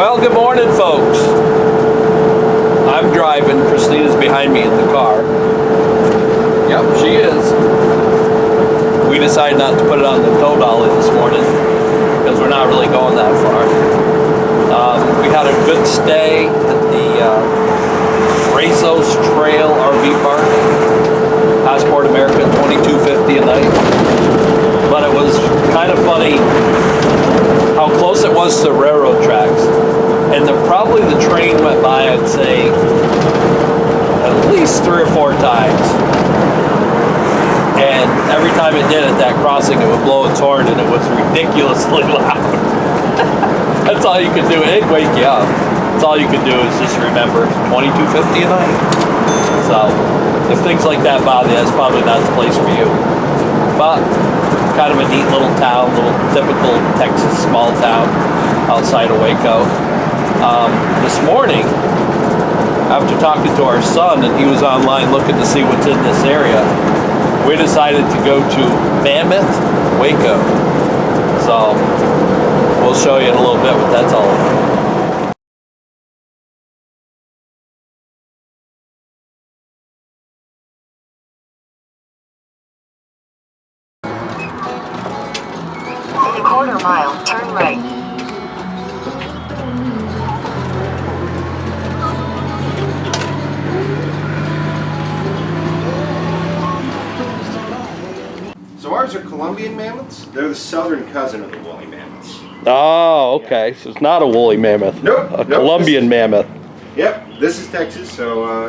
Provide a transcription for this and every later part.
Well, good morning, folks. I'm driving. Christina's behind me in the car. Yep, she is. We decided not to put it on the tow dolly this morning because we're not really going that far. We had a good stay at the Brazos Trail RV Park. Passport America, $22.50 a night. But it was kind of funny how close it was to railroad tracks. And probably the train went by, I'd say, at least 3 or 4 times. And every time it did at that crossing, it would blow its horn, and it was ridiculously loud. That's all you could do. It'd wake you up. That's all you could do is just remember $22.50 a night. So if things like that bother you, that's probably not the place for you. But kind of a neat little town, little typical Texas small town outside of Waco. This morning, after talking to our son, and he was online looking to see what's in this area, we decided to go to Mammoth, Waco. So we'll show you in a little bit what that's all about. In a quarter mile, turn right. So ours are Colombian mammoths. They're the southern cousin of the woolly mammoths. Oh, okay. So it's not a woolly mammoth. Nope. A Colombian mammoth. Yep, this is Texas, so all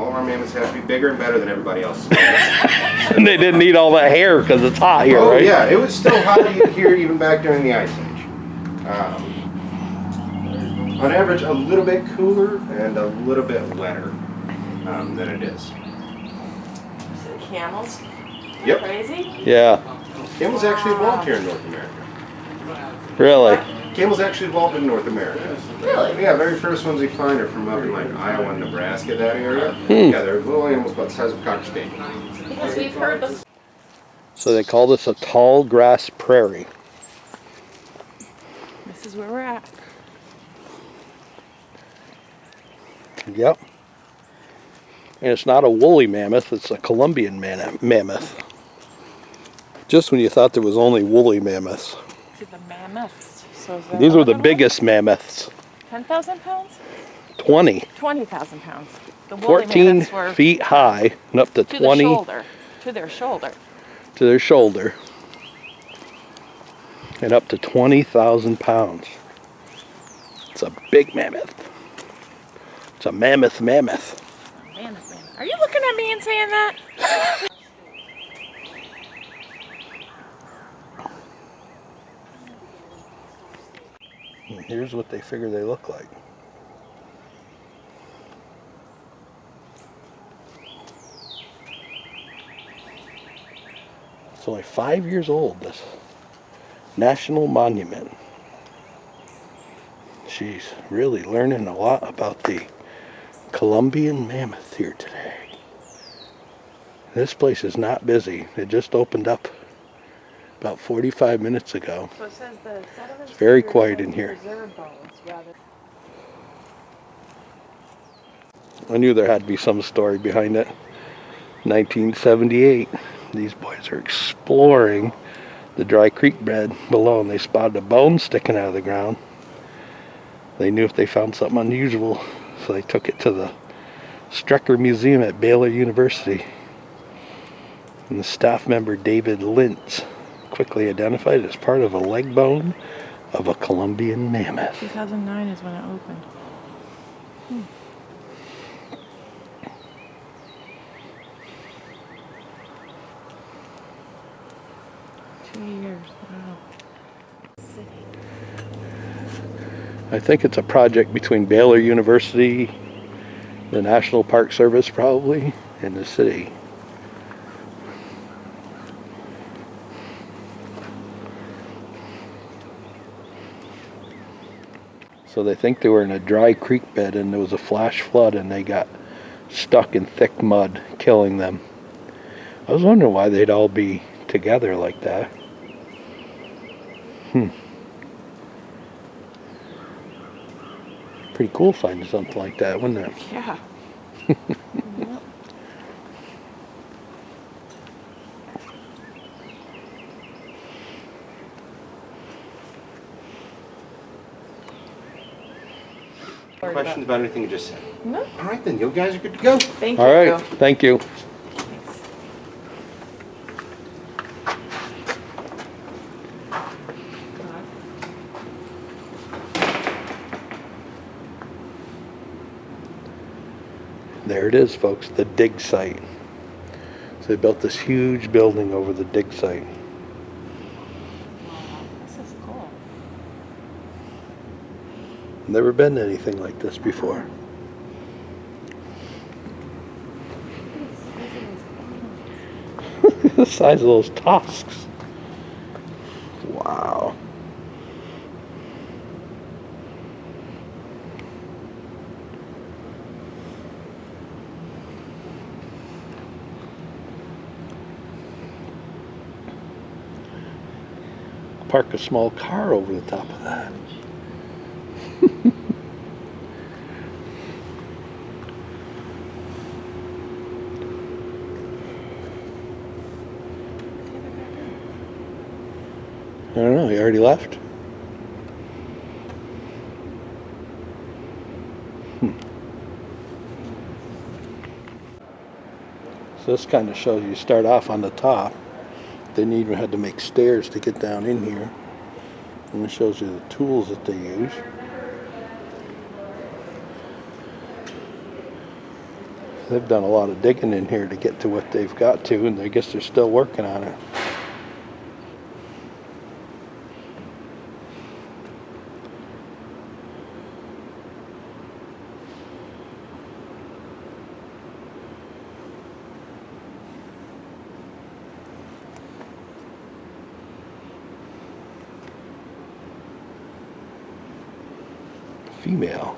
of our mammoths have to be bigger and better than everybody else's mammoths. And they didn't need all that hair because it's hot here, right? Oh yeah, it was still hot here even back during the Ice Age. On average, a little bit cooler and a little bit wetter than it is. So camels? Yep. Crazy? Yeah. Camels actually evolved here in North America. Really? Camels actually evolved in North America. Really? Yeah, very first ones we find are from up in like Iowa and Nebraska, that area. Yeah, they're little animals about the size of a cocker spaniel. Because we've heard this. So they call this a tall grass prairie. This is where we're at. Yep. And it's not a woolly mammoth, it's a Colombian mammoth. Just when you thought there was only woolly mammoths. To the mammoths. So is that These were the 11 biggest mammoths. 10,000 pounds? 20. 20,000 pounds. The woolly 14 mammoths were feet high and up to 20 the shoulder. To their shoulder. to their shoulder. And up to 20,000 pounds. It's a big mammoth. It's a mammoth. Mammoth. Are you looking at me and saying that? And here's what they figure they look like. It's only 5 years old, this national monument. She's really learning a lot about the Colombian mammoth here today. This place is not busy. It just opened up about 45 minutes ago. So it says the It's very quiet in here. I knew there had to be some story behind it. 1978, these boys are exploring the dry creek bed below, and they spotted a bone sticking out of the ground. They knew if they found something unusual, so they took it to the Strecker Museum at Baylor University. And the staff member David Lintz quickly identified it as part of a leg bone of a Colombian mammoth. 2009 is when it opened. 2 years. Wow. I think it's a project between Baylor University, the National Park Service probably, and the city. So they think they were in a dry creek bed and there was a flash flood and they got stuck in thick mud, killing them. I was wondering why they'd all be together like that. Pretty cool finding something like that, wouldn't it? Yeah. Questions about anything you just said? No. All right, then. You guys are good to go. Thank you. All right, thank you. Thanks. There it is, folks, the dig site. So they built this huge building over the dig site. Wow, this is cool. Never been anything like this before. The size of those tusks. Wow. Park a small car over the top of that. I don't know, he already left? So this kind of shows you start off on the top. They even had to make stairs to get down in here. And it shows you the tools that they use. They've done a lot of digging in here to get to what they've got to, and I guess they're still working on it. Female.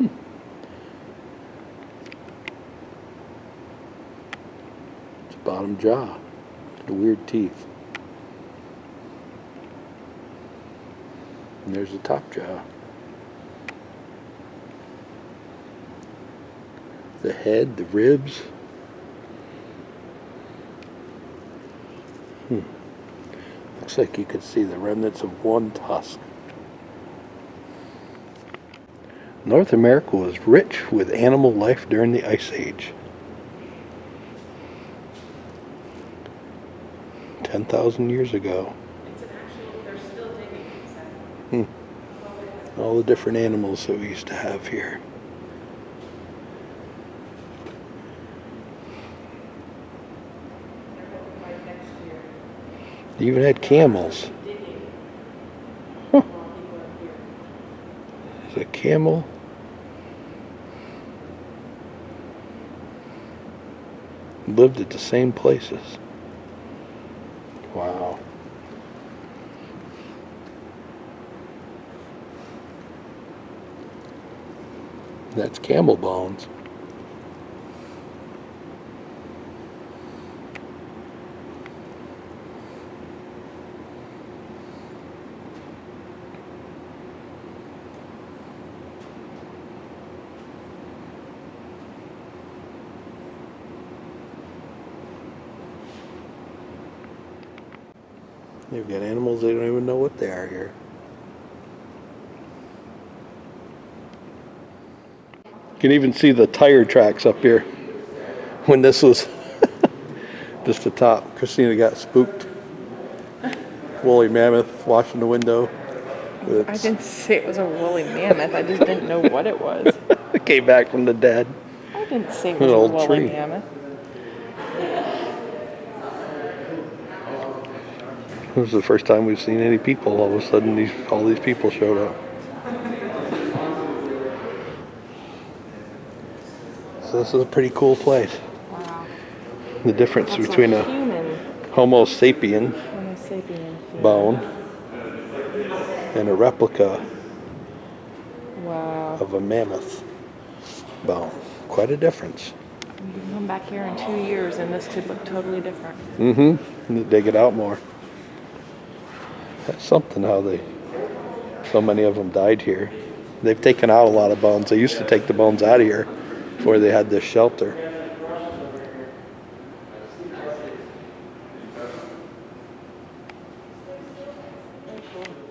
It's bottom jaw. The weird teeth. And there's the top jaw. The head, the ribs. Looks like you could see the remnants of one tusk. North America was rich with animal life during the Ice Age. 10,000 years ago. It's an actual, they're still digging. All the different animals that we used to have here. They even had camels. Huh. There's a camel. Lived at the same places. Wow. That's camel bones. You've got animals, they don't even know what they are here. You can even see the tire tracks up here. When this was just the top, Christina got spooked. Woolly mammoth washing the window. I didn't say it was a woolly mammoth. I just didn't know what it was. It came back from the dead. I didn't say it An was a old woolly tree. mammoth. It was the first time we've seen any people. All of a sudden, all these people showed up. So this is a pretty cool place. Wow. The difference That's between a human Homo sapien Homo sapien bone and a replica Wow. of a mammoth bone. Quite a difference. You can come back here in 2 years and this could look totally different. Mm-hmm. Dig it out more. That's something how they So many of them died here. They've taken out a lot of bones. They used to take the bones out of here before they had this shelter. Very cool.